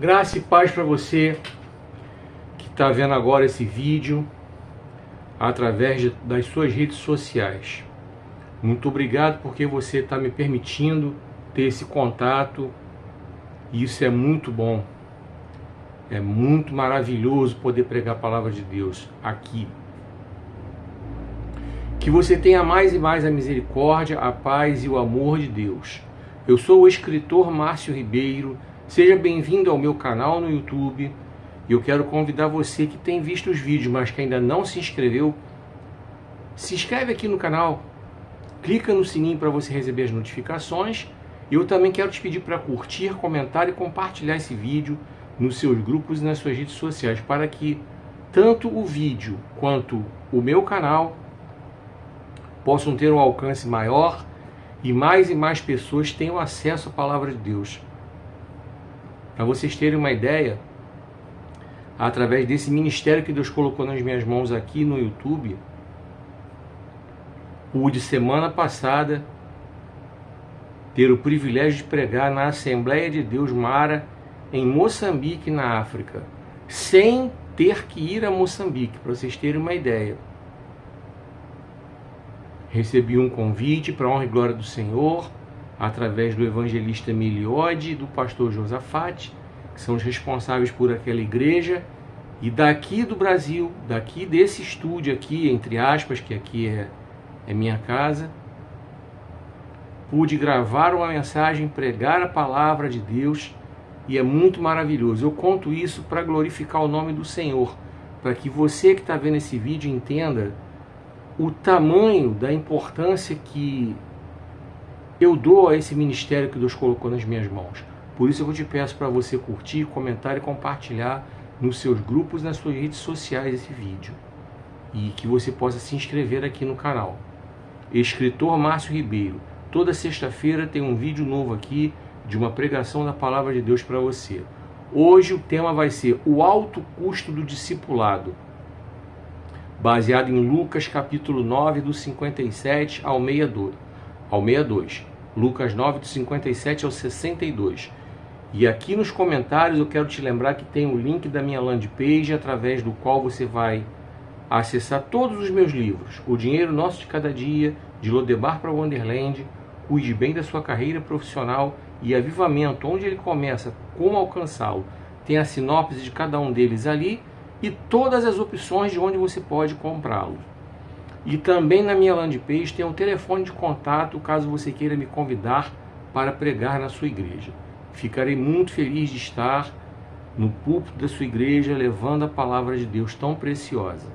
Graça e paz para você que está vendo agora esse vídeo através das suas redes sociais. Muito obrigado porque você está me permitindo ter esse contato e isso é muito bom. É muito maravilhoso poder pregar a palavra de Deus aqui. Que você tenha mais e mais a misericórdia, a paz e o amor de Deus. Eu sou o escritor Márcio Ribeiro. Seja bem-vindo ao meu canal no YouTube. E eu quero convidar você que tem visto os vídeos, mas que ainda não se inscreveu, se inscreve aqui no canal. Clica no sininho para você receber as notificações. E eu também quero te pedir para curtir, comentar e compartilhar esse vídeo nos seus grupos e nas suas redes sociais, para que tanto o vídeo quanto o meu canal possam ter um alcance maior e mais pessoas tenham acesso à palavra de Deus. Para vocês terem uma ideia, através desse ministério que Deus colocou nas minhas mãos aqui no YouTube, pude semana passada ter o privilégio de pregar na Assembleia de Deus Mara em Moçambique, na África, sem ter que ir a Moçambique, para vocês terem uma ideia. Recebi um convite para a honra e glória do Senhor, através do evangelista Miliode e do pastor Josafate, que são os responsáveis por aquela igreja, e daqui do Brasil, daqui desse estúdio aqui, entre aspas, que aqui é minha casa, pude gravar uma mensagem, pregar a palavra de Deus, e é muito maravilhoso. Eu conto isso para glorificar o nome do Senhor, para que você que está vendo esse vídeo entenda o tamanho da importância que eu dou a esse ministério que Deus colocou nas minhas mãos. Por isso eu te peço para você curtir, comentar e compartilhar nos seus grupos, nas suas redes sociais esse vídeo. E que você possa se inscrever aqui no canal. Escritor Márcio Ribeiro. Toda sexta-feira tem um vídeo novo aqui de uma pregação da palavra de Deus para você. Hoje o tema vai ser o alto custo do discipulado, baseado em Lucas capítulo 9, do 57 ao 62. Lucas 9, do 57 ao 62. E aqui nos comentários eu quero te lembrar que tem o link da minha landing page, através do qual você vai acessar todos os meus livros. O Dinheiro Nosso de Cada Dia, de Lodebar para Wonderland, Cuide Bem da Sua Carreira Profissional e Avivamento, onde ele começa, como alcançá-lo. Tem a sinopse de cada um deles ali e todas as opções de onde você pode comprá-lo. E também na minha landing page tem um telefone de contato, caso você queira me convidar para pregar na sua igreja. Ficarei muito feliz de estar no púlpito da sua igreja, levando a palavra de Deus tão preciosa.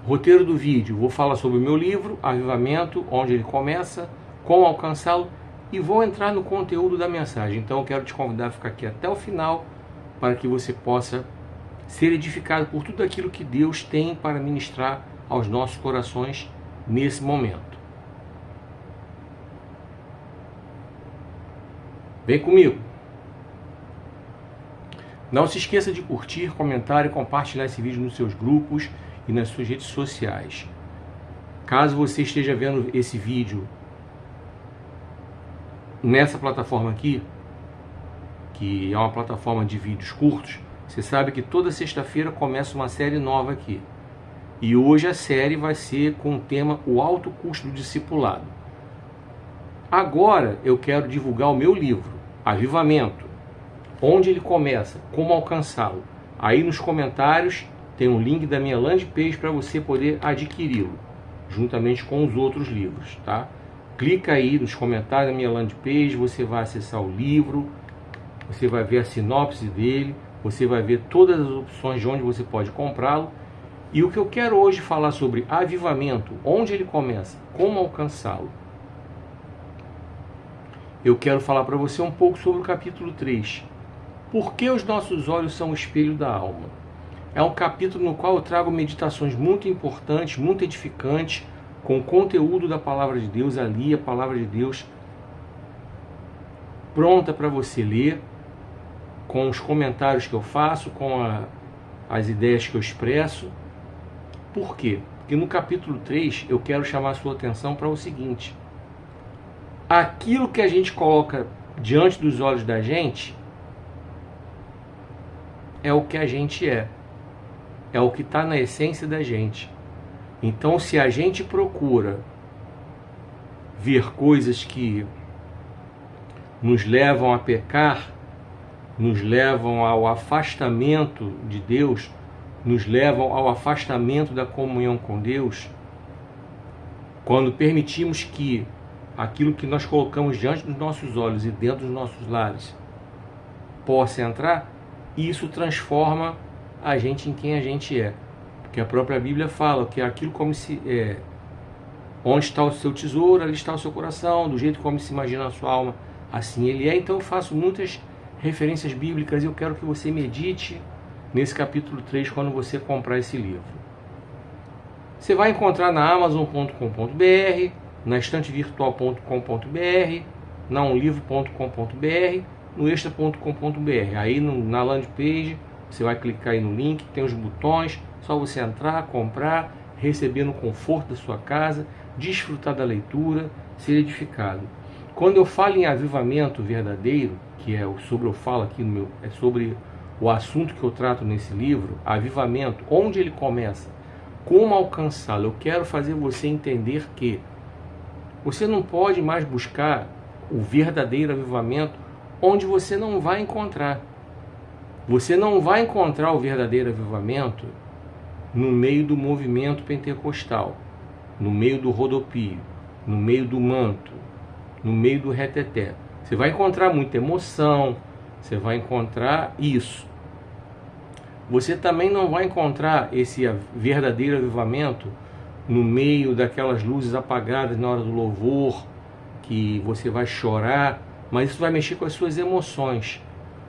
Roteiro do vídeo: vou falar sobre o meu livro, Avivamento, onde ele começa, como alcançá-lo, e vou entrar no conteúdo da mensagem. Então eu quero te convidar a ficar aqui até o final, para que você possa ser edificado por tudo aquilo que Deus tem para ministrar aos nossos corações nesse momento. Vem comigo! Não se esqueça de curtir, comentar e compartilhar esse vídeo nos seus grupos e nas suas redes sociais. Caso você esteja vendo esse vídeo nessa plataforma aqui, que é uma plataforma de vídeos curtos, você sabe que toda sexta-feira começa uma série nova aqui. E hoje a série vai ser com o tema O Alto Custo do Discipulado. Agora eu quero divulgar o meu livro, Avivamento, onde ele começa, como alcançá-lo. Aí nos comentários tem um link da minha landing page para você poder adquiri-lo, juntamente com os outros livros, tá? Clica aí nos comentários da minha landing page, você vai acessar o livro, você vai ver a sinopse dele, você vai ver todas as opções de onde você pode comprá-lo. E o que eu quero hoje falar sobre avivamento, onde ele começa, como alcançá-lo. Eu quero falar para você um pouco sobre o capítulo 3. Por que os nossos olhos são o espelho da alma? É um capítulo no qual eu trago meditações muito importantes, muito edificantes, com o conteúdo da palavra de Deus ali, a palavra de Deus pronta para você ler, com os comentários que eu faço, com as ideias que eu expresso. Por quê? Porque no capítulo 3 eu quero chamar a sua atenção para o seguinte: aquilo que a gente coloca diante dos olhos da gente, é o que a gente é o que está na essência da gente. Então, se a gente procura ver coisas que nos levam a pecar, nos levam ao afastamento de Deus, nos levam ao afastamento da comunhão com Deus, quando permitimos que aquilo que nós colocamos diante dos nossos olhos e dentro dos nossos lares possa entrar, isso transforma a gente em quem a gente é. Porque a própria Bíblia fala que aquilo como se onde está o seu tesouro, ali está o seu coração, do jeito como se imagina a sua alma, assim ele é. Então eu faço muitas referências bíblicas e eu quero que você medite nesse capítulo 3 quando você comprar esse livro. Você vai encontrar na amazon.com.br, na estantevirtual.com.br, na umlivro.com.br, no extra.com.br. Aí na landing page você vai clicar aí no link, tem os botões, só você entrar, comprar, receber no conforto da sua casa, desfrutar da leitura, ser edificado. Quando eu falo em avivamento verdadeiro, que é sobre eu falo aqui no meu, é sobre o assunto que eu trato nesse livro, avivamento, onde ele começa, como alcançá-lo. Eu quero fazer você entender que você não pode mais buscar o verdadeiro avivamento onde você não vai encontrar. Você não vai encontrar o verdadeiro avivamento no meio do movimento pentecostal, no meio do rodopio, no meio do manto, no meio do reteté. Você vai encontrar muita emoção, você vai encontrar isso. Você também não vai encontrar esse verdadeiro avivamento no meio daquelas luzes apagadas na hora do louvor, que você vai chorar, mas isso vai mexer com as suas emoções.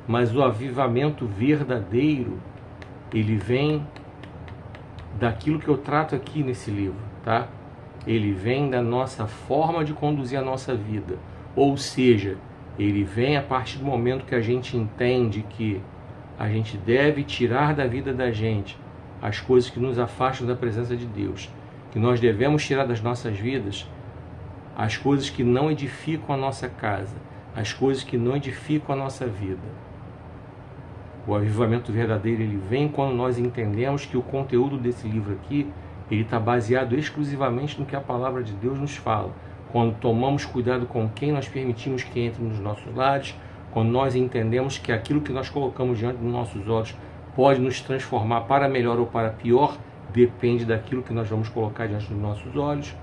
Mas o avivamento verdadeiro, ele vem daquilo que eu trato aqui nesse livro, tá? Ele vem da nossa forma de conduzir a nossa vida. Ou seja, ele vem a partir do momento que a gente entende que a gente deve tirar da vida da gente as coisas que nos afastam da presença de Deus. Que nós devemos tirar das nossas vidas as coisas que não edificam a nossa casa, as coisas que não edificam a nossa vida. O avivamento verdadeiro, ele vem quando nós entendemos que o conteúdo desse livro aqui, ele está baseado exclusivamente no que a palavra de Deus nos fala. Quando tomamos cuidado com quem nós permitimos que entre nos nossos lares, quando nós entendemos que aquilo que nós colocamos diante dos nossos olhos pode nos transformar para melhor ou para pior, depende daquilo que nós vamos colocar diante dos nossos olhos.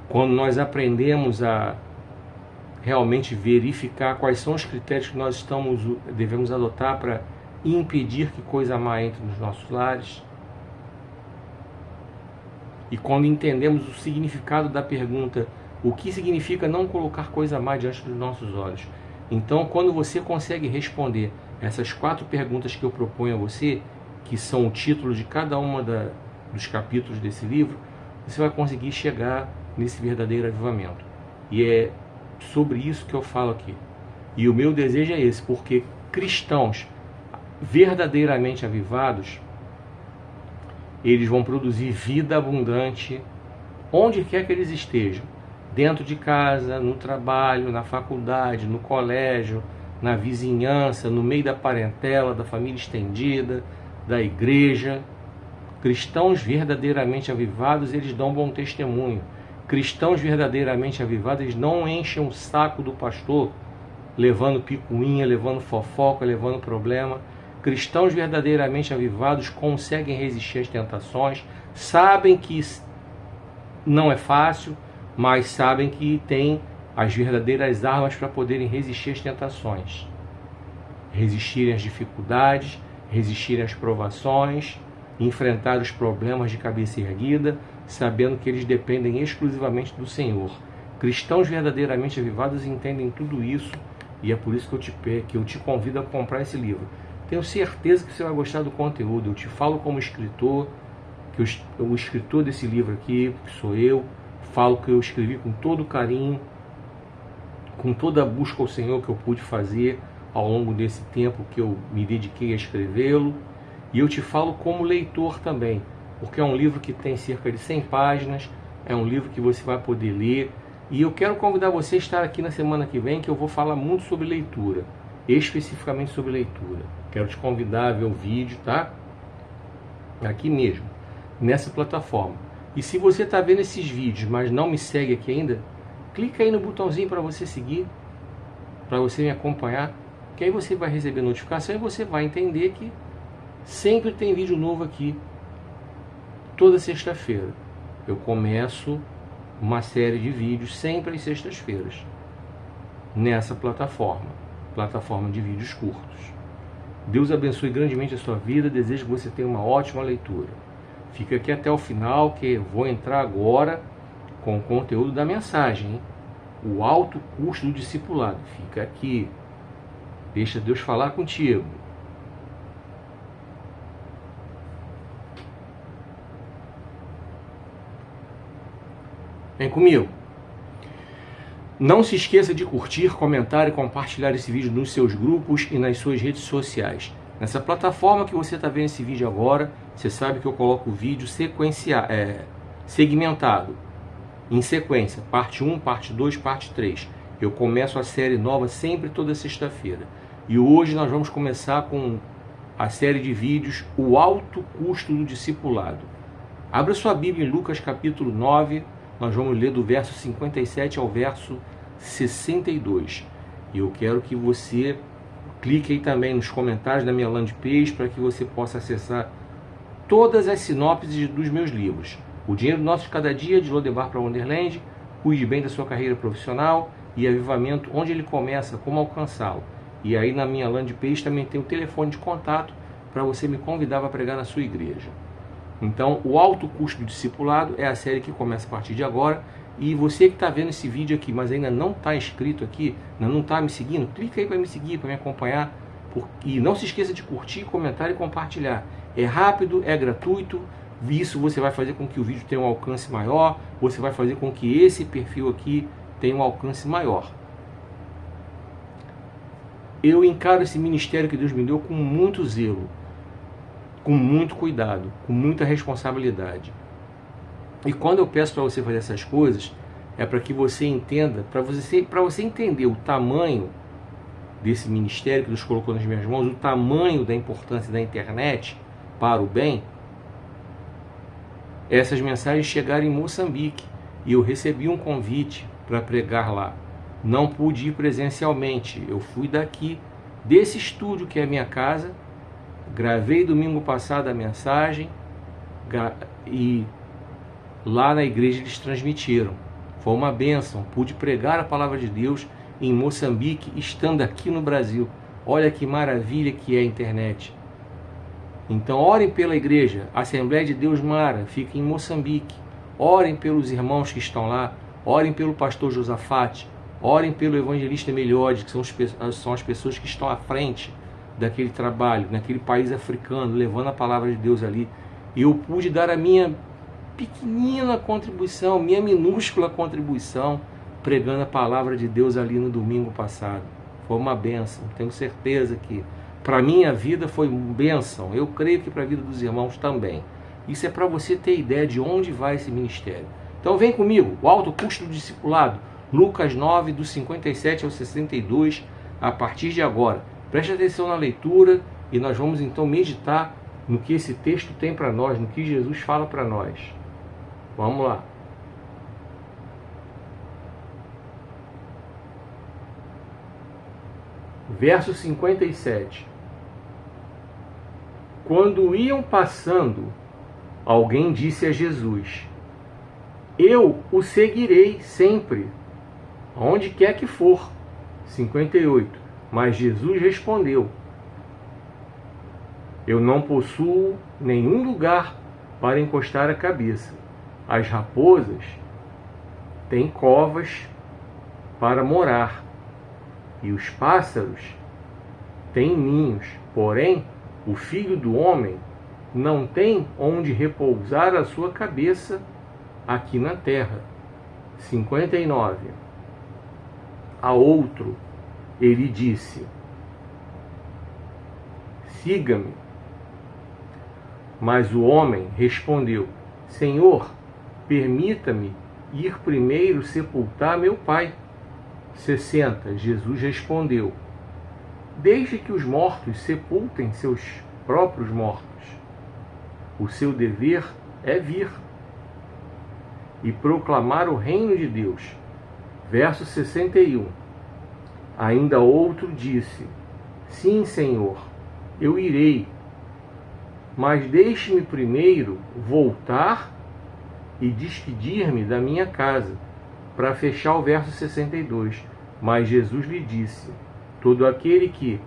Quando nós aprendemos a realmente verificar quais são os critérios que nós devemos adotar para impedir que coisa má entre nos nossos lares. E quando entendemos o significado da pergunta, o que significa não colocar coisa má diante dos nossos olhos. Então, quando você consegue responder essas 4 perguntas que eu proponho a você, que são o título de cada uma dos capítulos desse livro, você vai conseguir chegar nesse verdadeiro avivamento. E é sobre isso que eu falo aqui. E o meu desejo é esse, porque cristãos verdadeiramente avivados, eles vão produzir vida abundante onde quer que eles estejam. Dentro de casa, no trabalho, na faculdade, no colégio, na vizinhança, no meio da parentela, da família estendida, da igreja. Cristãos verdadeiramente avivados, eles dão bom testemunho. Cristãos verdadeiramente avivados, eles não enchem o saco do pastor, levando picuinha, levando fofoca, levando problema. Cristãos verdadeiramente avivados conseguem resistir às tentações, sabem que não é fácil, mas sabem que tem as verdadeiras armas para poderem resistir às tentações, resistirem às dificuldades, resistirem às provações, enfrentar os problemas de cabeça erguida, sabendo que eles dependem exclusivamente do Senhor. Cristãos verdadeiramente avivados entendem tudo isso, e é por isso que eu te convido a comprar esse livro. Tenho certeza que você vai gostar do conteúdo. Eu te falo como escritor, que o escritor desse livro aqui, que sou eu, falo que eu escrevi com todo carinho, com toda a busca ao Senhor que eu pude fazer ao longo desse tempo que eu me dediquei a escrevê-lo. E eu te falo como leitor também, porque é um livro que tem cerca de 100 páginas, é um livro que você vai poder ler E eu quero convidar você a estar aqui na semana que vem, que eu vou falar muito sobre leitura, especificamente sobre leitura. Quero te convidar a ver o vídeo, tá? Aqui mesmo, nessa plataforma. E se você está vendo esses vídeos, mas não me segue aqui ainda, clica aí no botãozinho para você seguir, para você me acompanhar, que aí você vai receber notificação e você vai entender que sempre tem vídeo novo aqui, toda sexta-feira. Eu começo uma série de vídeos sempre às sextas-feiras, nessa plataforma de vídeos curtos. Deus abençoe grandemente a sua vida, desejo que você tenha uma ótima leitura. Fica aqui até o final, que eu vou entrar agora com o conteúdo da mensagem, hein? O alto custo do discipulado. Fica aqui, deixa Deus falar contigo. Vem comigo. Não se esqueça de curtir, comentar e compartilhar esse vídeo nos seus grupos e nas suas redes sociais. Nessa plataforma que você está vendo esse vídeo agora, você sabe que eu coloco o vídeo segmentado, em sequência, parte 1, parte 2, parte 3. Eu começo a série nova sempre toda sexta-feira. E hoje nós vamos começar com a série de vídeos O Alto Custo do Discipulado. Abra sua Bíblia em Lucas capítulo 9, nós vamos ler do verso 57 ao verso 62. E eu quero que você clique aí também nos comentários da minha landing page para que você possa acessar todas as sinopses dos meus livros. O Dinheiro Nosso de Cada Dia, de Lodebar para Wonderland, Cuide Bem da Sua Carreira Profissional e Avivamento, Onde Ele Começa, Como Alcançá-lo. E aí na minha landing page também tem o telefone de contato para você me convidar para pregar na sua igreja. Então, o alto custo do discipulado é a série que começa a partir de agora. E você que está vendo esse vídeo aqui, mas ainda não está inscrito aqui, não está me seguindo, clica aí para me seguir, para me acompanhar. E não se esqueça de curtir, comentar e compartilhar. É rápido, é gratuito. Isso você vai fazer com que o vídeo tenha um alcance maior. Você vai fazer com que esse perfil aqui tenha um alcance maior. Eu encaro esse ministério que Deus me deu com muito zelo, com muito cuidado, com muita responsabilidade. E quando eu peço para você fazer essas coisas, é para que você entenda, para você entender o tamanho desse ministério que Deus colocou nas minhas mãos, o tamanho da importância da internet para o bem. Essas mensagens chegaram em Moçambique e eu recebi um convite para pregar lá. Não pude ir presencialmente, eu fui daqui, desse estúdio que é a minha casa. Gravei domingo passado a mensagem e lá na igreja eles transmitiram. Foi uma bênção. Pude pregar a palavra de Deus em Moçambique, estando aqui no Brasil. Olha que maravilha que é a internet. Então orem pela igreja. A Assembleia de Deus Mara fica em Moçambique. Orem pelos irmãos que estão lá. Orem pelo pastor Josafate. Orem pelo evangelista Melhode, que são as pessoas que estão à frente daquele trabalho, naquele país africano, levando a palavra de Deus ali. E eu pude dar a minha pequenina contribuição, minha minúscula contribuição, pregando a palavra de Deus ali no domingo passado. Foi uma bênção, tenho certeza que para a minha vida foi uma bênção. Eu creio que para a vida dos irmãos também. Isso é para você ter ideia de onde vai esse ministério. Então vem comigo, o alto custo do discipulado, Lucas 9, do 57 ao 62, a partir de agora. Preste atenção na leitura e nós vamos então meditar no que esse texto tem para nós, no que Jesus fala para nós. Vamos lá. Verso 57. Quando iam passando, alguém disse a Jesus: Eu o seguirei sempre, aonde quer que for. 58. Mas Jesus respondeu: Eu não possuo nenhum lugar para encostar a cabeça. As raposas têm covas para morar, e os pássaros têm ninhos. Porém, o Filho do Homem não tem onde repousar a sua cabeça aqui na terra. 59. A outro ele disse: Siga-me. Mas o homem respondeu: Senhor, permita-me ir primeiro sepultar meu pai. 60. Jesus respondeu: deixe que os mortos sepultem seus próprios mortos. O seu dever é vir e proclamar o reino de Deus. Verso 61. Ainda outro disse: sim, Senhor, eu irei, mas deixe-me primeiro voltar e despedir-me da minha casa, para fechar o verso 62. Mas Jesus lhe disse: todo aquele que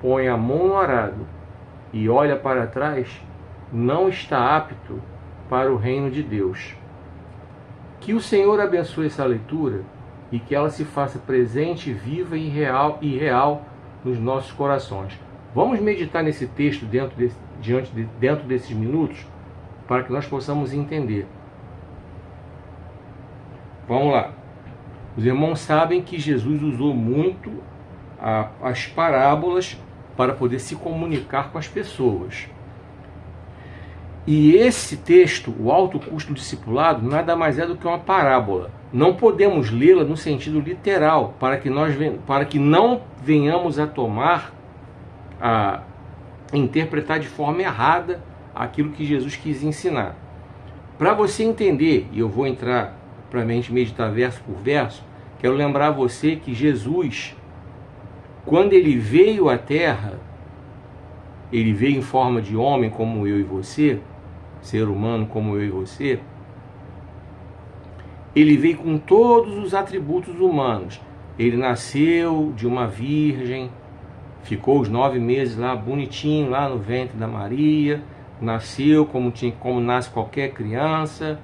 põe a mão no arado e olha para trás não está apto para o reino de Deus. Que o Senhor abençoe essa leitura e que ela se faça presente, viva e real nos nossos corações. Vamos meditar nesse texto dentro desses minutos, para que nós possamos entender. Vamos lá. Os irmãos sabem que Jesus usou muito as parábolas para poder se comunicar com as pessoas. E esse texto, o alto custo do discipulado, nada mais é do que uma parábola. Não podemos lê-la no sentido literal, para que não venhamos a interpretar de forma errada aquilo que Jesus quis ensinar. Para você entender, e eu vou entrar para a mente meditar verso por verso, quero lembrar a você que Jesus, quando ele veio à Terra, ele veio em forma de homem como eu e você, ser humano como eu e você, ele veio com todos os atributos humanos. Ele nasceu de uma virgem, ficou os 9 meses lá bonitinho, lá no ventre da Maria, nasceu como nasce qualquer criança.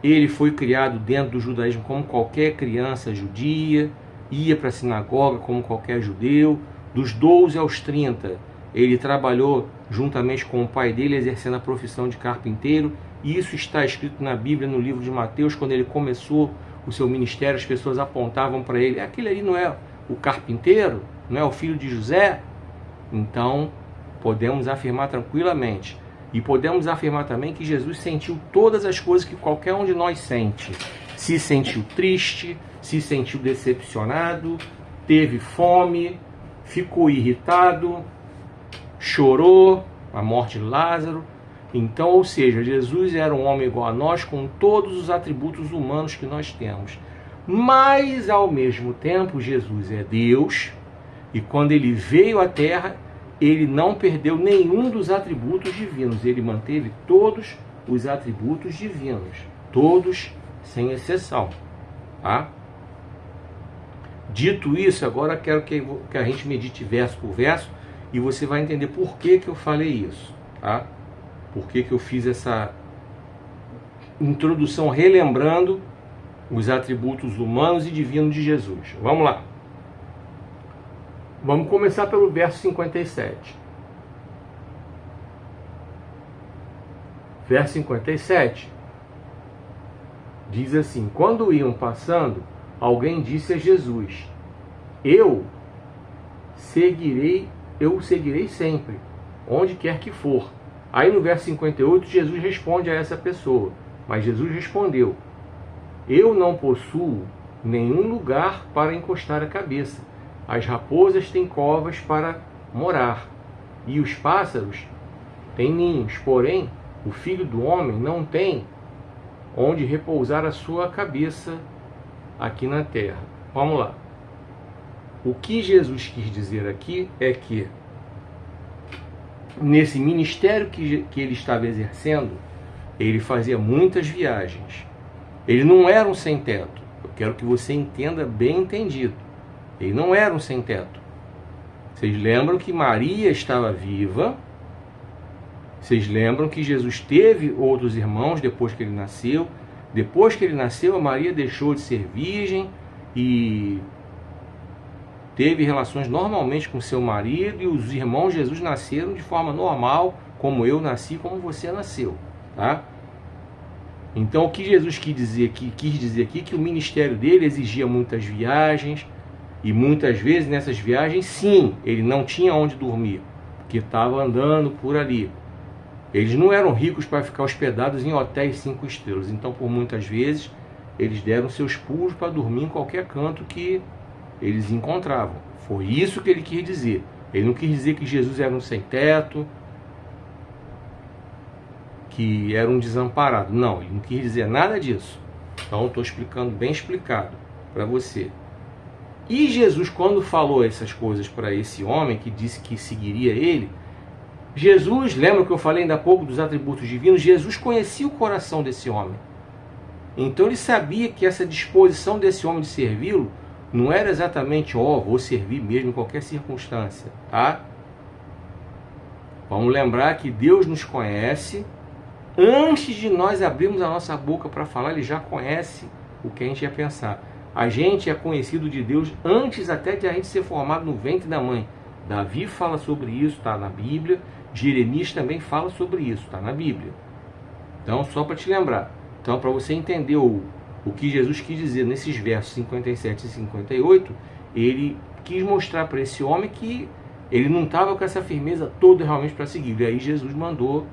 Ele foi criado dentro do judaísmo como qualquer criança judia, ia para a sinagoga como qualquer judeu. Dos 12 aos 30, ele trabalhou juntamente com o pai dele, exercendo a profissão de carpinteiro. E isso está escrito na Bíblia, no livro de Mateus. Quando ele começou o seu ministério, as pessoas apontavam para ele: aquele ali não é o carpinteiro? Não é o filho de José? Então, podemos afirmar tranquilamente. E podemos afirmar também que Jesus sentiu todas as coisas que qualquer um de nós sente. Se sentiu triste, se sentiu decepcionado, teve fome, ficou irritado, chorou a morte de Lázaro. Então, ou seja, Jesus era um homem igual a nós, com todos os atributos humanos que nós temos. Mas, ao mesmo tempo, Jesus é Deus, e quando ele veio à Terra, ele não perdeu nenhum dos atributos divinos. Ele manteve todos os atributos divinos, todos sem exceção. Tá? Dito isso, agora quero que a gente medite verso por verso, e você vai entender por que eu falei isso. Tá? Por que eu fiz essa introdução relembrando os atributos humanos e divinos de Jesus. Vamos lá. Vamos começar pelo verso 57. Verso 57 diz assim: quando iam passando, alguém disse a Jesus: eu o seguirei sempre, onde quer que for. Aí no verso 58, Jesus responde a essa pessoa. Mas Jesus respondeu: eu não possuo nenhum lugar para encostar a cabeça. As raposas têm covas para morar, e os pássaros têm ninhos. Porém, o Filho do Homem não tem onde repousar a sua cabeça aqui na terra. Vamos lá. O que Jesus quis dizer aqui é que nesse ministério que ele estava exercendo, ele fazia muitas viagens. Ele não era um sem-teto. Eu quero que você entenda bem entendido. Ele não era um sem-teto. Vocês lembram que Maria estava viva. Vocês lembram que Jesus teve outros irmãos depois que ele nasceu. Depois que ele nasceu, a Maria deixou de ser virgem e teve relações normalmente com seu marido, e os irmãos de Jesus nasceram de forma normal, como eu nasci, como você nasceu, tá? Então, o que Jesus quis dizer aqui que o ministério dele exigia muitas viagens, e muitas vezes nessas viagens, sim, ele não tinha onde dormir, porque estava andando por ali. Eles não eram ricos para ficar hospedados em hotéis 5 estrelas, então por muitas vezes eles deram seus pulos para dormir em qualquer canto que eles encontravam. Foi isso que ele quis dizer. Ele não quis dizer que Jesus era um sem-teto, que era um desamparado. Não, ele não quis dizer nada disso. Então, estou explicando bem explicado para você. E Jesus, quando falou essas coisas para esse homem que disse que seguiria ele, Jesus, lembra que eu falei ainda há pouco dos atributos divinos? Jesus conhecia o coração desse homem. Então ele sabia que essa disposição desse homem de servi-lo não era exatamente, vou servir mesmo em qualquer circunstância, tá? Vamos lembrar que Deus nos conhece. Antes de nós abrirmos a nossa boca para falar, Ele já conhece o que a gente ia pensar. A gente é conhecido de Deus antes até de a gente ser formado no ventre da mãe. Davi fala sobre isso, está na Bíblia. Jeremias também fala sobre isso, está na Bíblia. Então, só para te lembrar. Então, para você entender o que Jesus quis dizer nesses versos 57 e 58, ele quis mostrar para esse homem que ele não estava com essa firmeza toda realmente para seguir. E aí Jesus mandou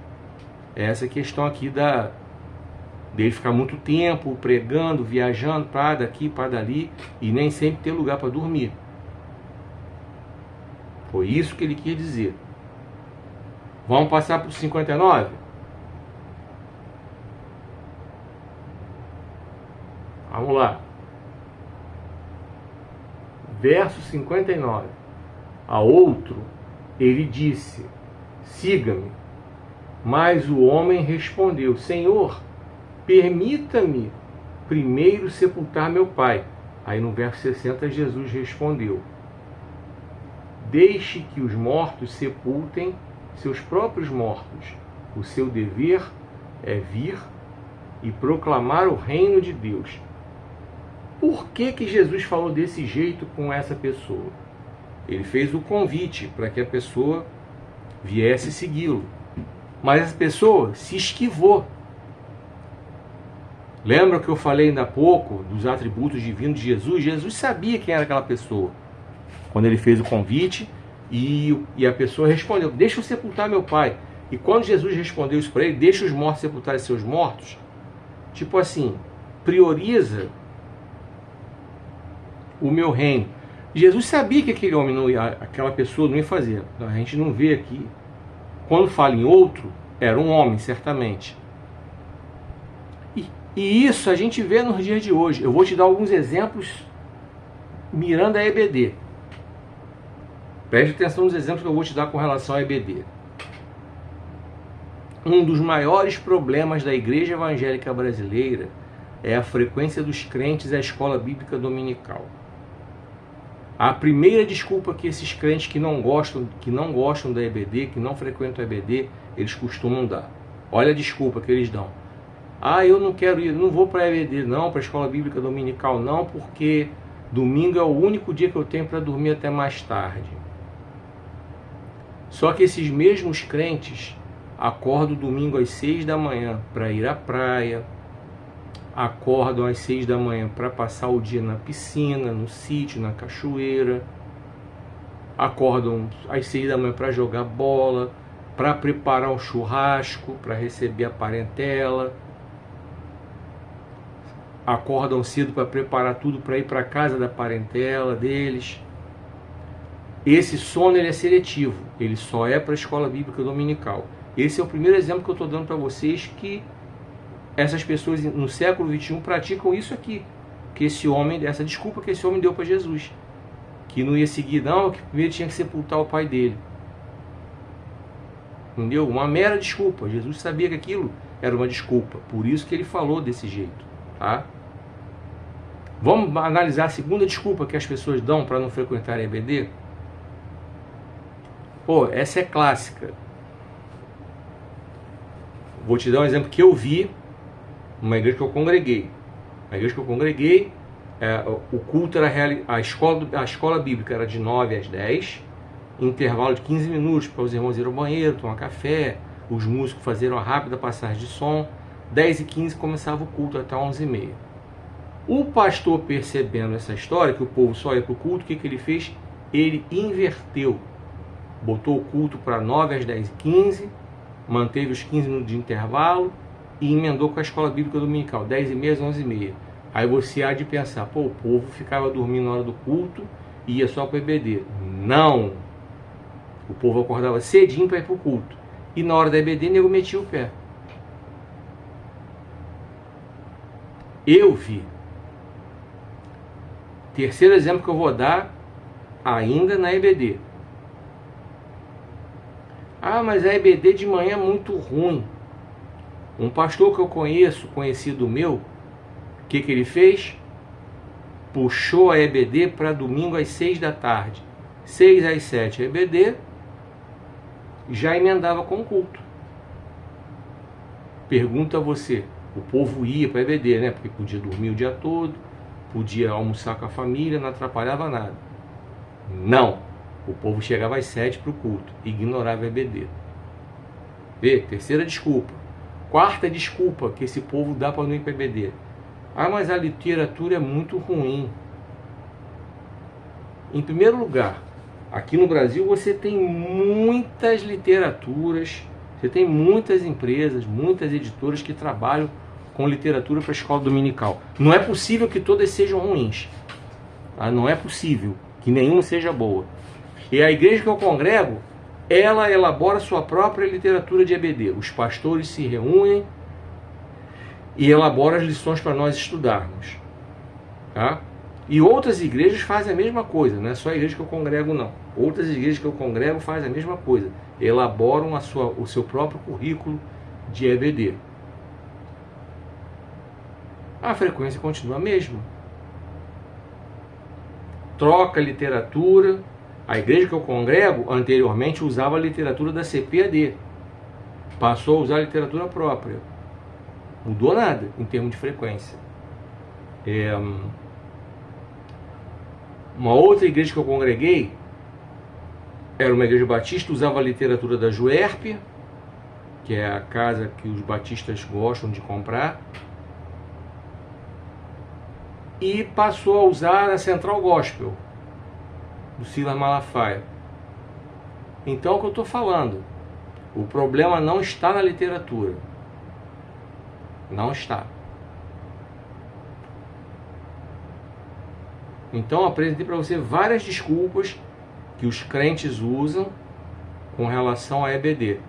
essa questão aqui dele ficar muito tempo pregando, viajando para daqui, para dali, e nem sempre ter lugar para dormir. Foi isso que ele quis dizer. Vamos passar para o 59? Vamos lá. Verso 59. A outro, ele disse: siga-me. Mas o homem respondeu: Senhor, permita-me primeiro sepultar meu pai. Aí no verso 60 Jesus respondeu: deixe que os mortos sepultem seus próprios mortos. O seu dever é vir e proclamar o reino de Deus. Por que Jesus falou desse jeito com essa pessoa? Ele fez o convite para que a pessoa viesse segui-lo. Mas essa pessoa se esquivou. Lembra que eu falei ainda há pouco dos atributos divinos de Jesus? Jesus sabia quem era aquela pessoa. Quando ele fez o convite e a pessoa respondeu: deixa eu sepultar meu pai. E quando Jesus respondeu isso para ele: deixa os mortos sepultarem seus mortos. Tipo assim, prioriza o meu reino. Jesus sabia que aquele homem não ia, aquela pessoa não ia fazer. A gente não vê aqui. Quando fala em outro, era um homem, certamente. E isso a gente vê nos dias de hoje. Eu vou te dar alguns exemplos mirando a EBD. Preste atenção nos exemplos que eu vou te dar com relação à EBD. Um dos maiores problemas da igreja evangélica brasileira é a frequência dos crentes à escola bíblica dominical. A primeira desculpa que esses crentes que não gostam da EBD, que não frequentam a EBD, eles costumam dar. Olha a desculpa que eles dão. Eu não quero ir, não vou para a EBD não, para a escola bíblica dominical não, porque domingo é o único dia que eu tenho para dormir até mais tarde. Só que esses mesmos crentes acordam domingo às 6 da manhã para ir à praia, acordam às 6 da manhã para passar o dia na piscina, no sítio, na cachoeira, acordam às 6 da manhã para jogar bola, para preparar um churrasco, para receber a parentela, acordam cedo para preparar tudo para ir para a casa da parentela deles. Esse sono ele é seletivo, ele só é para a escola bíblica dominical. Esse é o primeiro exemplo que eu estou dando para vocês, que essas pessoas no século XXI praticam isso aqui, que esse homem, essa desculpa que esse homem deu para Jesus, que não ia seguir não, que primeiro tinha que sepultar o pai dele. Entendeu? Uma mera desculpa. Jesus sabia que aquilo era uma desculpa, por isso que ele falou desse jeito, tá? Vamos analisar a segunda desculpa que as pessoas dão para não frequentar a EBD? Essa é clássica. Vou te dar um exemplo que eu vi numa igreja que eu congreguei. Na igreja que eu congreguei, o culto era a escola bíblica era de 9 às 10, intervalo de 15 minutos para os irmãos irem ao banheiro, tomar café, os músicos fazerem uma rápida passagem de som. 10h15 começava o culto até 11h30. O pastor, percebendo essa história, que o povo só ia para o culto, o que ele fez? Ele inverteu. Botou o culto para 9 às 10h15, manteve os 15 minutos de intervalo e emendou com a escola bíblica dominical, 10h30 às 11h30. Aí você há de pensar, pô, o povo ficava dormindo na hora do culto e ia só para o EBD. Não! O povo acordava cedinho para ir para o culto. E na hora da EBD, o nego metia o pé. Eu vi. Terceiro exemplo que eu vou dar, ainda na EBD. Ah, mas a EBD de manhã é muito ruim. Um pastor que eu conheço, conhecido meu, o que ele fez? Puxou a EBD para domingo às 6 da tarde. 6 às 7 a EBD, já emendava com o culto. Pergunta a você, o povo ia para a EBD, né? Porque podia dormir o dia todo, podia almoçar com a família, não atrapalhava nada. Não, o povo chegava às 7 para o culto, ignorava a EBD. Vê, terceira desculpa. Quarta desculpa que esse povo dá para não ir para a EBD. Ah, mas a literatura é muito ruim. Em primeiro lugar, aqui no Brasil você tem muitas literaturas, você tem muitas empresas, muitas editoras que trabalham com literatura para a escola dominical. Não é possível que todas sejam ruins. Tá? Não é possível que nenhuma seja boa. E a igreja que eu congrego, ela elabora sua própria literatura de EBD. Os pastores se reúnem e elaboram as lições para nós estudarmos. Tá? E outras igrejas fazem a mesma coisa, não é só a igreja que eu congrego, não. Outras igrejas que eu congrego fazem a mesma coisa. Elaboram o seu próprio currículo de EBD. A frequência continua a mesma. Troca literatura. A igreja que eu congrego anteriormente usava a literatura da CPAD. Passou a usar a literatura própria. Mudou nada em termos de frequência. Uma outra igreja que eu congreguei era uma igreja batista, usava a literatura da Juerp, que é a casa que os batistas gostam de comprar, e passou a usar a Central Gospel, do Silas Malafaia. Então, é o que eu estou falando, o problema não está na literatura. Não está. Então, apresentei para você várias desculpas que os crentes usam com relação à EBD.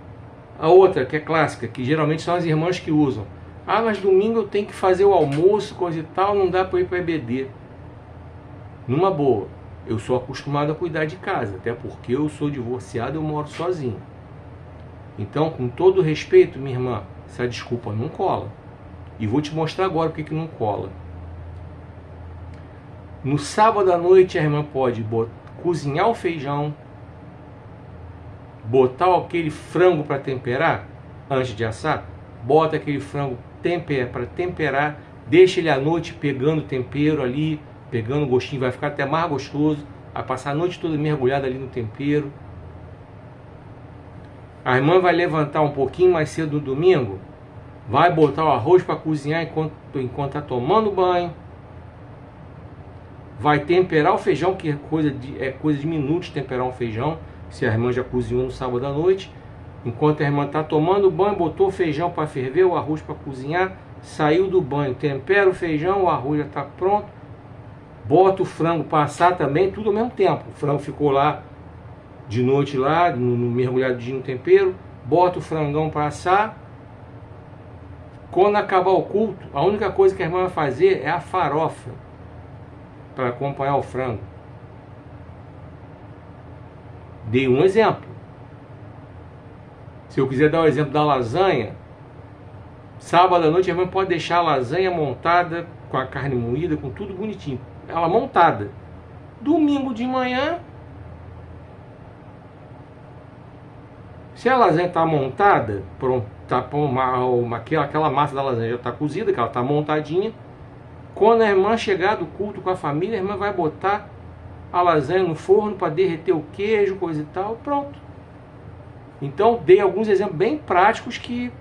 A outra, que é clássica, que geralmente são as irmãs que usam. Ah, mas domingo eu tenho que fazer o almoço, coisa e tal, não dá para ir para a EBD. Numa boa, eu sou acostumado a cuidar de casa, até porque eu sou divorciado, eu moro sozinho. Então, com todo respeito, minha irmã, essa desculpa não cola. E vou te mostrar agora porque que não cola. No sábado à noite a irmã pode cozinhar o feijão, botar aquele frango para temperar antes de assar, bota aquele frango para temperar, deixa ele à noite pegando tempero ali, pegando gostinho, vai ficar até mais gostoso, vai passar a noite toda mergulhada ali no tempero. A irmã vai levantar um pouquinho mais cedo no domingo, vai botar o arroz para cozinhar enquanto está tomando banho, vai temperar o feijão, que é coisa de minutos temperar um feijão, se a irmã já cozinhou no sábado à noite. Enquanto a irmã está tomando banho, botou o feijão para ferver, o arroz para cozinhar, saiu do banho, tempera o feijão, o arroz já está pronto, bota o frango para assar também, tudo ao mesmo tempo. O frango ficou lá de noite, lá, mergulhadinho no tempero, bota o frangão para assar. Quando acabar o culto, a única coisa que a irmã vai fazer é a farofa para acompanhar o frango. Dei um exemplo. Se eu quiser dar o exemplo da lasanha, sábado à noite a irmã pode deixar a lasanha montada, com a carne moída, com tudo bonitinho. Ela montada. Domingo de manhã, se a lasanha está montada, pronto, tá, aquela massa da lasanha já está cozida, que ela está montadinha. Quando a irmã chegar do culto com a família, a irmã vai botar a lasanha no forno para derreter o queijo, coisa e tal, pronto. Então, dei alguns exemplos bem práticos que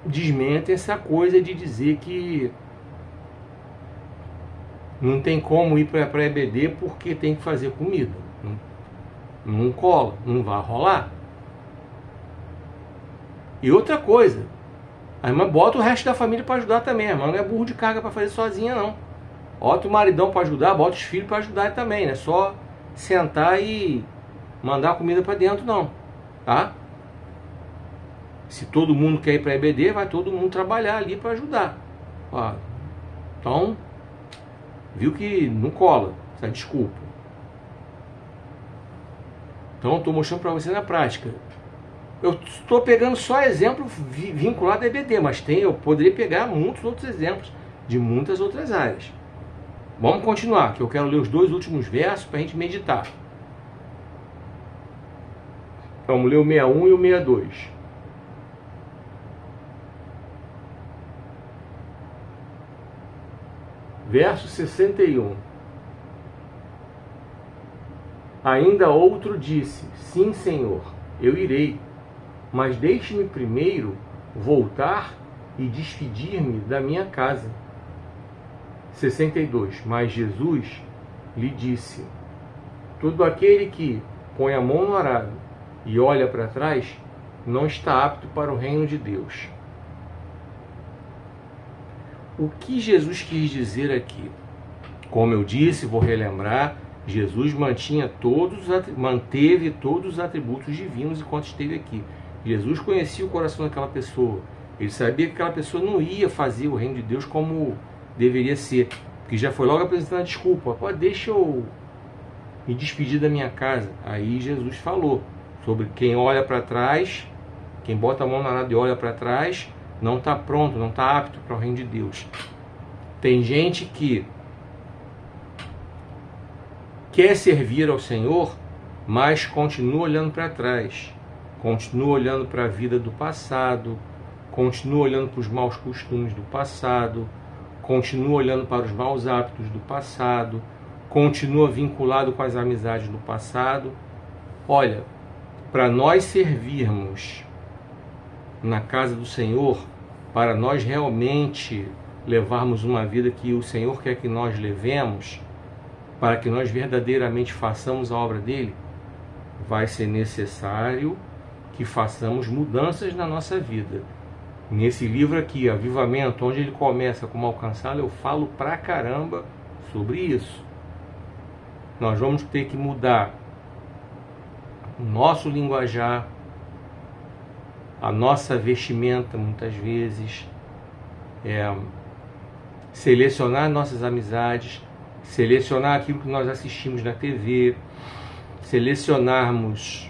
desmentem essa coisa de dizer que não tem como ir para a EBD porque tem que fazer comida. Não cola, não vai rolar. E outra coisa, A irmã bota o resto da família para ajudar também. A irmã não é burro de carga para fazer sozinha, não. Bota o maridão para ajudar, bota os filhos para ajudar também. Não é só sentar e mandar a comida para dentro, não. Tá? Se todo mundo quer ir para a EBD, vai todo mundo trabalhar ali para ajudar. Ó, então, viu que não cola essa desculpa. Então, estou mostrando para você na prática. Eu estou pegando só exemplo vinculado à EBD, mas eu poderia pegar muitos outros exemplos de muitas outras áreas. Vamos continuar, que eu quero ler os 2 últimos versos para a gente meditar. Vamos ler o 61 e o 62. Verso 61. Ainda outro disse: sim, Senhor, eu irei, mas deixe-me primeiro voltar e despedir-me da minha casa. 62. Mas Jesus lhe disse: todo aquele que põe a mão no arado e olha para trás não está apto para o reino de Deus. O que Jesus quis dizer aqui? Como eu disse, vou relembrar, Jesus manteve todos os atributos divinos enquanto esteve aqui. Jesus conhecia o coração daquela pessoa. Ele sabia que aquela pessoa não ia fazer o reino de Deus como deveria ser. Porque já foi logo apresentando a desculpa. Pô, deixa eu me despedir da minha casa. Aí Jesus falou sobre quem olha para trás, quem bota a mão na arado e olha para trás, não está pronto, não está apto para o reino de Deus. Tem gente que quer servir ao Senhor, mas continua olhando para trás, continua olhando para a vida do passado, continua olhando para os maus costumes do passado, continua olhando para os maus hábitos do passado, continua vinculado com as amizades do passado. Olha, para nós servirmos na casa do Senhor, para nós realmente levarmos uma vida que o Senhor quer que nós levemos, para que nós verdadeiramente façamos a obra dele, vai ser necessário que façamos mudanças na nossa vida. Nesse livro aqui, Avivamento, onde ele começa como alcançá-lo, eu falo pra caramba sobre isso. Nós vamos ter que mudar o nosso linguajar, a nossa vestimenta, muitas vezes, selecionar nossas amizades, selecionar aquilo que nós assistimos na TV, selecionarmos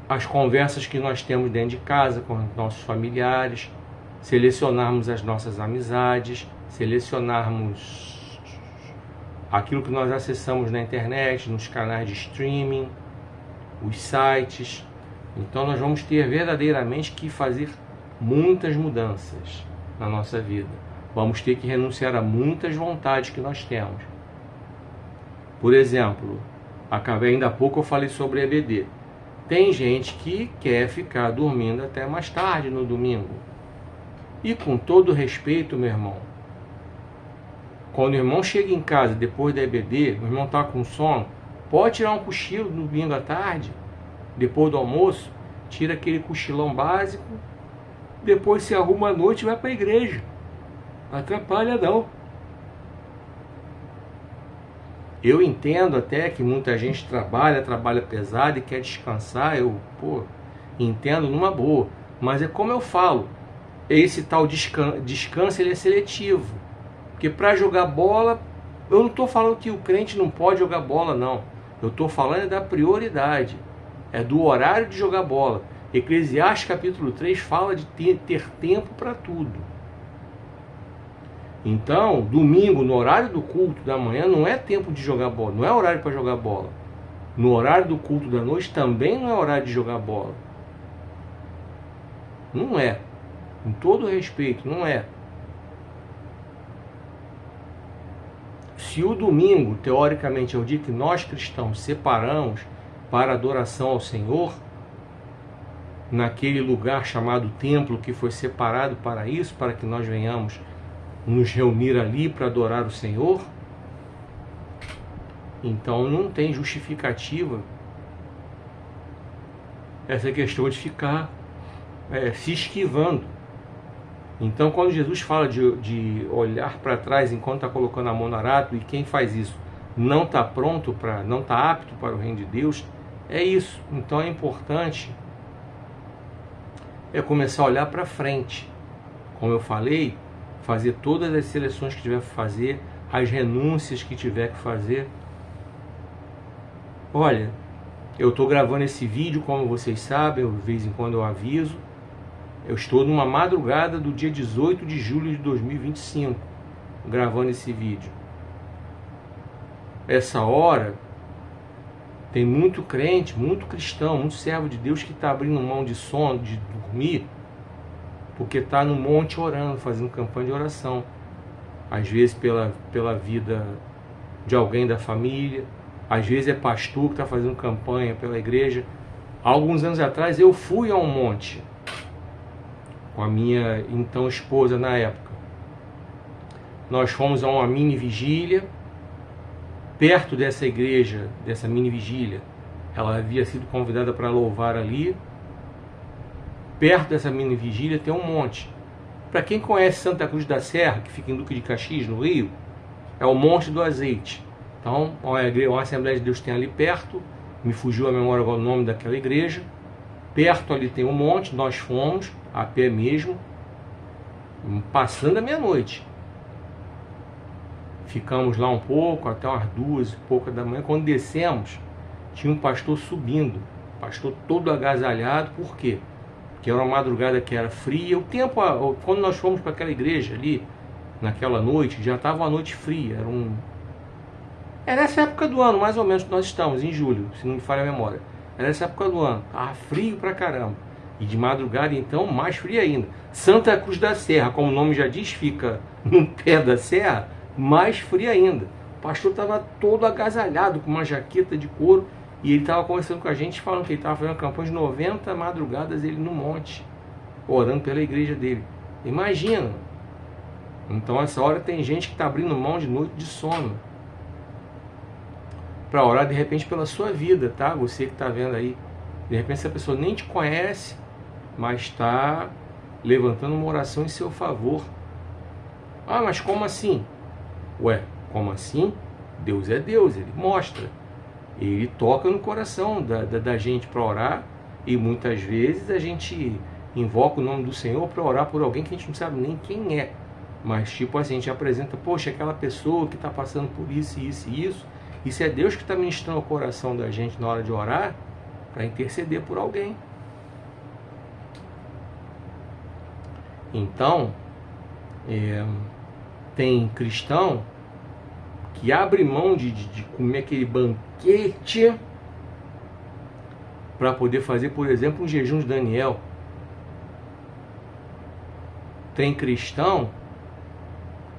as conversas que nós temos dentro de casa com os nossos familiares, selecionarmos as nossas amizades, selecionarmos aquilo que nós acessamos na internet, nos canais de streaming, os sites. Então nós vamos ter verdadeiramente que fazer muitas mudanças na nossa vida. Vamos ter que renunciar a muitas vontades que nós temos. Por exemplo, ainda há pouco eu falei sobre EBD. Tem gente que quer ficar dormindo até mais tarde no domingo. E com todo respeito, meu irmão, quando o irmão chega em casa depois da EBD, o irmão está com sono, pode tirar um cochilo no domingo à tarde, depois do almoço, tira aquele cochilão básico, depois se arruma à noite e vai para a igreja. Não atrapalha não. Eu entendo até que muita gente trabalha pesado e quer descansar, entendo numa boa. Mas é como eu falo, esse tal descanso ele é seletivo. Porque para jogar bola, eu não estou falando que o crente não pode jogar bola, não. Eu estou falando da prioridade, é do horário de jogar bola. Eclesiastes capítulo 3 fala de ter tempo para tudo. Então, domingo, no horário do culto da manhã, não é tempo de jogar bola, não é horário para jogar bola. No horário do culto da noite também não é horário de jogar bola. Não é. Com todo respeito, não é. Se o domingo, teoricamente, é o dia que nós cristãos separamos para adoração ao Senhor, naquele lugar chamado templo que foi separado para isso, para que nós venhamos nos reunir ali para adorar o Senhor, então não tem justificativa essa questão de ficar se esquivando Então, quando Jesus fala de olhar para trás enquanto está colocando a mão no arado, e quem faz isso não está pronto para, não está apto para o reino de Deus, é isso. Então é importante começar a olhar para frente. Como eu falei, fazer todas as seleções que tiver que fazer, as renúncias que tiver que fazer. Olha, eu estou gravando esse vídeo, como vocês sabem, de vez em quando eu aviso. Eu estou numa madrugada do dia 18 de julho de 2025, gravando esse vídeo. Essa hora, tem muito crente, muito cristão, muito servo de Deus que está abrindo mão de sono, de dormir, porque está no monte orando, fazendo campanha de oração. Às vezes pela vida de alguém da família, às vezes é pastor que está fazendo campanha pela igreja. Há alguns anos atrás eu fui a um monte, com a minha então esposa na época. Nós fomos a uma mini vigília. Perto dessa igreja, dessa mini vigília, ela havia sido convidada para louvar ali. Perto dessa mini vigília tem um monte. Para quem conhece Santa Cruz da Serra, que fica em Duque de Caxias, no Rio, é o Monte do Azeite. Então, uma Assembleia de Deus tem ali perto, me fugiu a memória agora o nome daquela igreja. Perto ali tem um monte, nós fomos, a pé mesmo, passando a meia-noite. Ficamos lá um pouco, até umas 2h da manhã. Quando descemos, tinha um pastor subindo. Pastor todo agasalhado. Por quê? Porque era uma madrugada que era fria. O tempo, quando nós fomos para aquela igreja ali, naquela noite, já estava uma noite fria. Era essa época do ano, mais ou menos, que nós estamos, em julho, se não me falha a memória. Era essa época do ano. Estava frio pra caramba. E de madrugada, então, mais frio ainda. Santa Cruz da Serra, como o nome já diz, fica no pé da serra, mais frio ainda. O pastor estava todo agasalhado, com uma jaqueta de couro, e ele estava conversando com a gente, falando que ele estava fazendo campanha de 90 madrugadas, ele no monte, orando pela igreja dele. Imagina! Então, essa hora tem gente que está abrindo mão de noite de sono para orar, de repente, pela sua vida, tá? Você que está vendo aí, de repente essa pessoa nem te conhece, mas está levantando uma oração em seu favor. Ah, mas como assim? Ué, como assim? Deus é Deus, Ele mostra. Ele toca no coração da gente para orar, e muitas vezes a gente invoca o nome do Senhor para orar por alguém que a gente não sabe nem quem é. Mas tipo assim, a gente apresenta, poxa, aquela pessoa que está passando por isso, isso e isso, e se é Deus que está ministrando o coração da gente na hora de orar, para interceder por alguém. Então, tem cristão que abre mão de comer aquele banquete para poder fazer, por exemplo, um jejum de Daniel. Tem cristão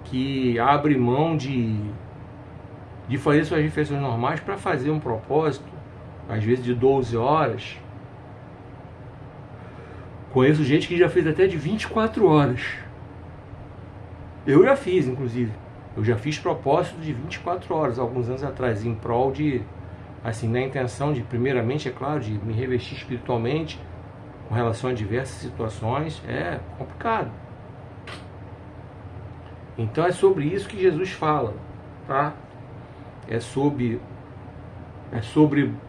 que abre mão de fazer suas refeições normais para fazer um propósito, às vezes de 12 horas. Conheço gente que já fez até de 24 horas. Eu já fiz, inclusive. Eu já fiz propósito de 24 horas, alguns anos atrás, em prol de, assim, na intenção de, primeiramente, é claro, de me revestir espiritualmente com relação a diversas situações. É complicado. Então é sobre isso que Jesus fala, tá? É sobre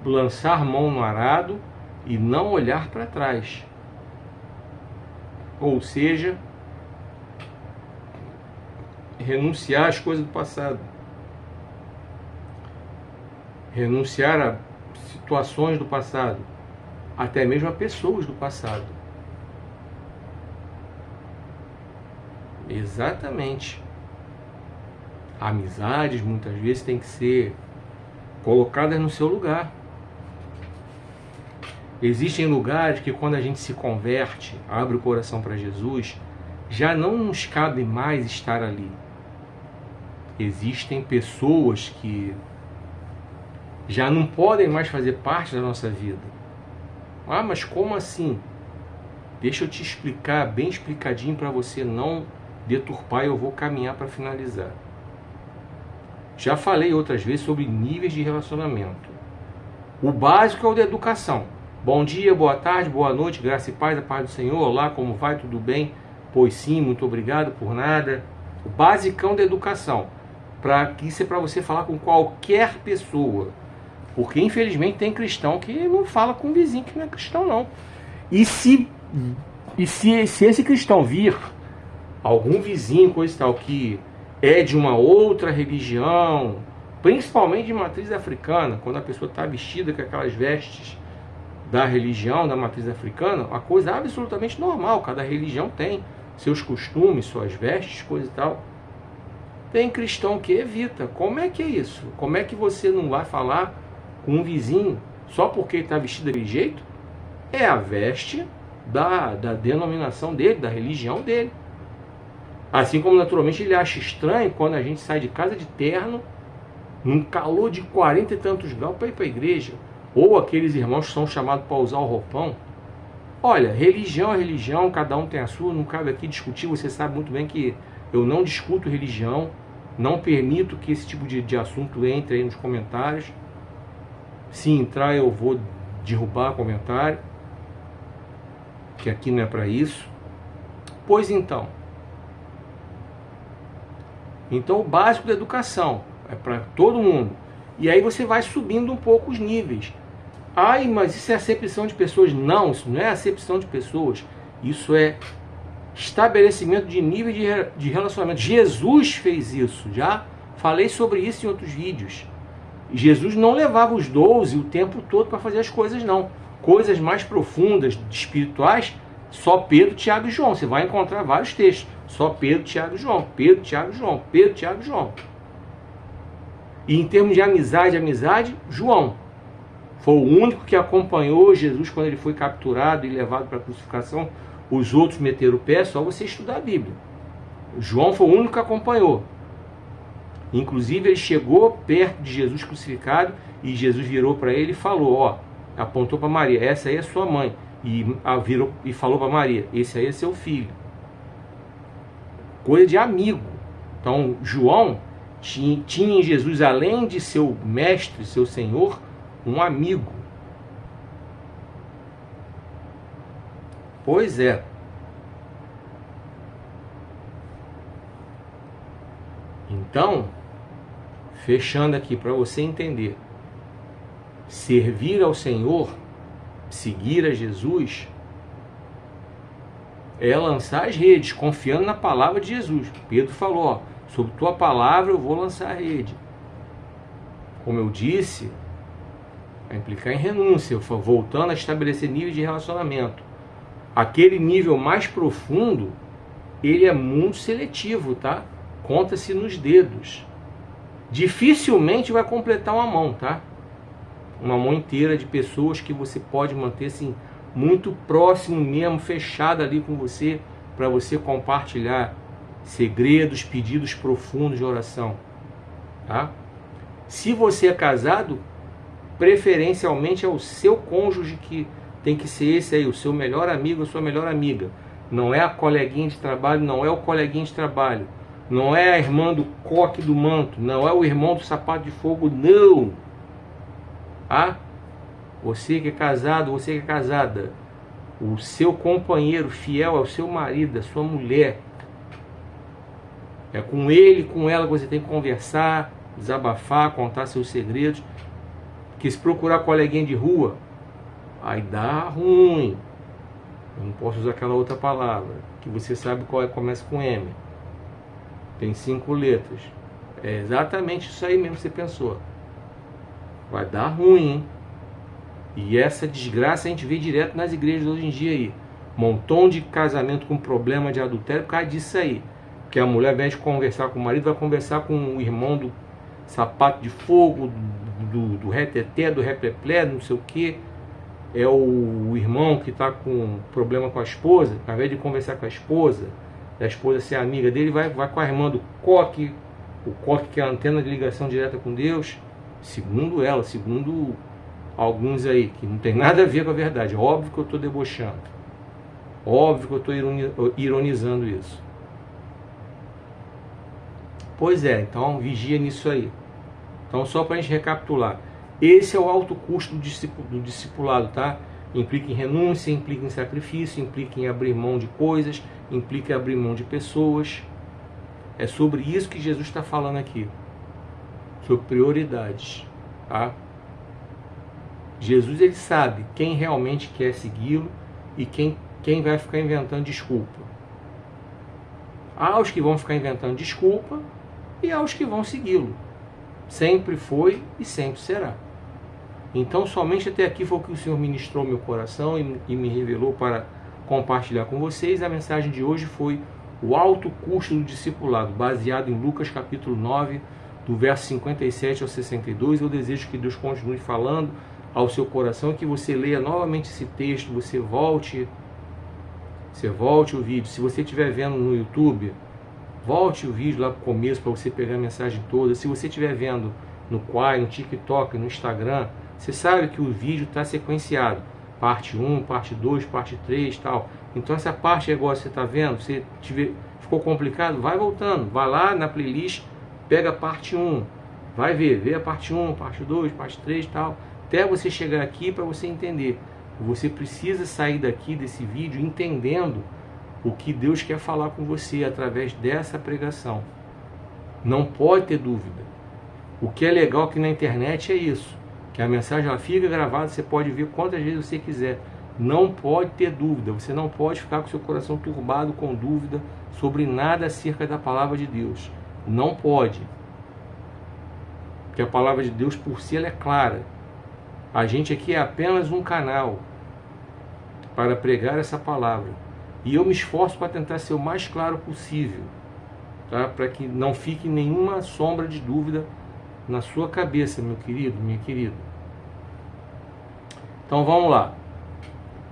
lançar mão no arado e não olhar para trás. Ou seja, renunciar às coisas do passado. Renunciar a situações do passado. Até mesmo a pessoas do passado. Exatamente. Amizades muitas vezes têm que ser colocadas no seu lugar. Existem lugares que quando a gente se converte, abre o coração para Jesus, já não nos cabe mais estar ali. Existem pessoas que já não podem mais fazer parte da nossa vida. Ah, mas como assim? Deixa eu te explicar bem explicadinho para você não deturpar, e eu vou caminhar para finalizar. Já falei outras vezes sobre níveis de relacionamento. O básico é o da educação. Bom dia, boa tarde, boa noite, graça e paz, a paz do Senhor. Olá, como vai? Tudo bem? Pois sim, muito obrigado, por nada. O basicão da educação. Isso é para você falar com qualquer pessoa. Porque infelizmente tem cristão que não fala com um vizinho que não é cristão, não. E se esse cristão vir algum vizinho, coisa e tal, que é de uma outra religião, principalmente de matriz africana, quando a pessoa está vestida com aquelas vestes da religião, da matriz africana, a coisa é absolutamente normal. Cada religião tem seus costumes, suas vestes, coisa e tal. Tem cristão que evita. Como é que é isso? Como é que você não vai falar com um vizinho só porque ele está vestido daquele jeito? É a veste da denominação dele, da religião dele. Assim como naturalmente ele acha estranho quando a gente sai de casa de terno, num calor de 40 e tantos graus, para ir para a igreja. Ou aqueles irmãos que são chamados para usar o roupão. Olha, religião é religião, cada um tem a sua, não cabe aqui discutir. Você sabe muito bem que eu não discuto religião, não permito que esse tipo de assunto entre aí nos comentários. Se entrar eu vou derrubar comentário, que aqui não é para isso. Pois então o básico da educação é para todo mundo. E aí você vai subindo um pouco os níveis. Ai, mas isso é acepção de pessoas. Não, isso não é acepção de pessoas. Isso é estabelecimento de nível de relacionamento. Jesus fez isso. Já falei sobre isso em outros vídeos. Jesus não levava os 12 o tempo todo para fazer as coisas, não. Coisas mais profundas, espirituais, só Pedro, Tiago e João. Você vai encontrar vários textos. Só Pedro, Tiago e João. Pedro, Tiago e João. Pedro, Tiago e João. E em termos de amizade, João. Foi o único que acompanhou Jesus quando ele foi capturado e levado para a crucificação. Os outros meteram o pé, só você estudar a Bíblia. João foi o único que acompanhou. Inclusive ele chegou perto de Jesus crucificado e Jesus virou para ele e falou, apontou para Maria, essa aí é sua mãe. Virou e falou para Maria, esse aí é seu filho. Coisa de amigo. Então João tinha em Jesus, além de seu mestre, seu senhor, um amigo. Pois é. Então, fechando aqui para você entender, servir ao Senhor, seguir a Jesus, é lançar as redes, confiando na palavra de Jesus. Pedro falou, sobre tua palavra eu vou lançar a rede. Como eu disse, vai implicar em renúncia, voltando a estabelecer níveis de relacionamento. Aquele nível mais profundo, ele é muito seletivo, tá? Conta-se nos dedos. Dificilmente vai completar uma mão, tá? Uma mão inteira de pessoas que você pode manter assim, muito próximo mesmo, fechada ali com você, para você compartilhar segredos, pedidos profundos de oração, tá? Se você é casado, preferencialmente é o seu cônjuge que tem que ser esse aí, o seu melhor amigo, a sua melhor amiga. Não é a coleguinha de trabalho, não é o coleguinha de trabalho. Não é a irmã do coque do manto, não é o irmão do sapato de fogo, não. Você que é casado, você que é casada, o seu companheiro fiel ao seu marido, a sua mulher, é com ele, com ela que você tem que conversar, desabafar, contar seus segredos. Porque se procurar coleguinha de rua, aí dá ruim. Eu não posso usar aquela outra palavra, que você sabe qual é, começa com M. Tem 5 letras. É exatamente isso aí mesmo que você pensou. Vai dar ruim, hein? E essa desgraça a gente vê direto nas igrejas hoje em dia aí. Montão de casamento com problema de adultério por causa disso aí. Porque a mulher, ao invés de conversar com o marido, vai conversar com o irmão do sapato de fogo, do reteté, do repleplé, não sei o que. É o irmão que está com problema com a esposa, ao invés de conversar com a esposa ser amiga dele, vai com a irmã do coque, o coque que é a antena de ligação direta com Deus, segundo ela, segundo alguns aí, que não tem nada a ver com a verdade. Óbvio que eu estou debochando, óbvio que eu estou ironizando isso. Pois é, então vigia nisso aí. Então só para a gente recapitular, esse é o alto custo do discipulado, tá? Implica em renúncia, implica em sacrifício, implica em abrir mão de coisas, implica em abrir mão de pessoas. É sobre isso que Jesus está falando aqui. Sobre prioridades. Tá? Jesus, ele sabe quem realmente quer segui-lo e quem vai ficar inventando desculpa. Há os que vão ficar inventando desculpa e há os que vão segui-lo. Sempre foi e sempre será. Então, somente até aqui foi o que o Senhor ministrou meu coração e me revelou para compartilhar com vocês. A mensagem de hoje foi o alto custo do discipulado, baseado em Lucas capítulo 9, do verso 57 ao 62. Eu desejo que Deus continue falando ao seu coração, que você leia novamente esse texto, você volte o vídeo. Se você estiver vendo no YouTube, volte o vídeo lá para o começo para você pegar a mensagem toda. Se você estiver vendo no Quai, no TikTok, no Instagram, você sabe que o vídeo está sequenciado. Parte 1, parte 2, parte 3 tal. Então essa parte agora você está vendo, ficou complicado, vai voltando. Vai lá na playlist, pega a parte 1. Vai vê a parte 1, parte 2, parte 3 tal. Até você chegar aqui para você entender. Você precisa sair daqui desse vídeo entendendo o que Deus quer falar com você através dessa pregação. Não pode ter dúvida. O que é legal aqui na internet é isso, que a mensagem ela fica gravada, você pode ver quantas vezes você quiser. Não pode ter dúvida, você não pode ficar com seu coração turbado com dúvida sobre nada acerca da palavra de Deus. Não pode. Porque a palavra de Deus por si ela é clara. A gente aqui é apenas um canal para pregar essa palavra. E eu me esforço para tentar ser o mais claro possível, tá? Para que não fique nenhuma sombra de dúvida na sua cabeça, meu querido, minha querida. Então vamos lá.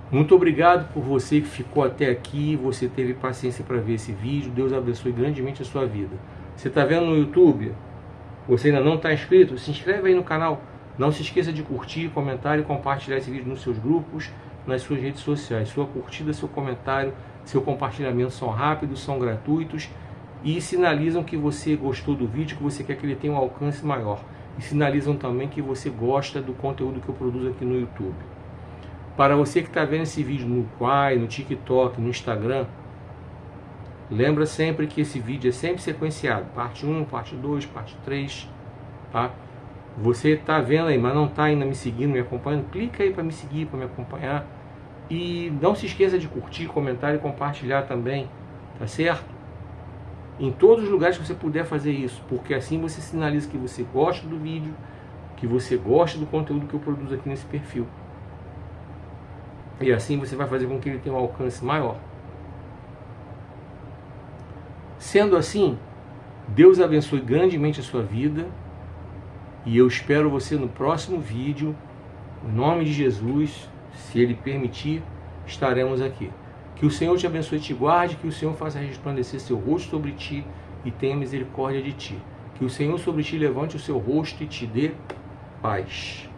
Muito obrigado por você que ficou até aqui, você teve paciência para ver esse vídeo. Deus abençoe grandemente a sua vida. Você está vendo no YouTube? Você ainda não está inscrito? Se inscreve aí no canal. Não se esqueça de curtir, comentar e compartilhar esse vídeo nos seus grupos, nas suas redes sociais. Sua curtida, seu comentário, seu compartilhamento são rápidos, são gratuitos e sinalizam que você gostou do vídeo, que você quer que ele tenha um alcance maior. E sinalizam também que você gosta do conteúdo que eu produzo aqui no YouTube. Para você que está vendo esse vídeo no Quai, no TikTok, no Instagram, lembra sempre que esse vídeo é sempre sequenciado. Parte 1, parte 2, parte 3, tá? Você está vendo aí, mas não está ainda me seguindo, me acompanhando, clica aí para me seguir, para me acompanhar. E não se esqueça de curtir, comentar e compartilhar também, tá certo? Em todos os lugares que você puder fazer isso, porque assim você sinaliza que você gosta do vídeo, que você gosta do conteúdo que eu produzo aqui nesse perfil. E assim você vai fazer com que ele tenha um alcance maior. Sendo assim, Deus abençoe grandemente a sua vida. E eu espero você no próximo vídeo. Em nome de Jesus, se Ele permitir, estaremos aqui. Que o Senhor te abençoe e te guarde, que o Senhor faça resplandecer seu rosto sobre ti e tenha misericórdia de ti. Que o Senhor sobre ti levante o seu rosto e te dê paz.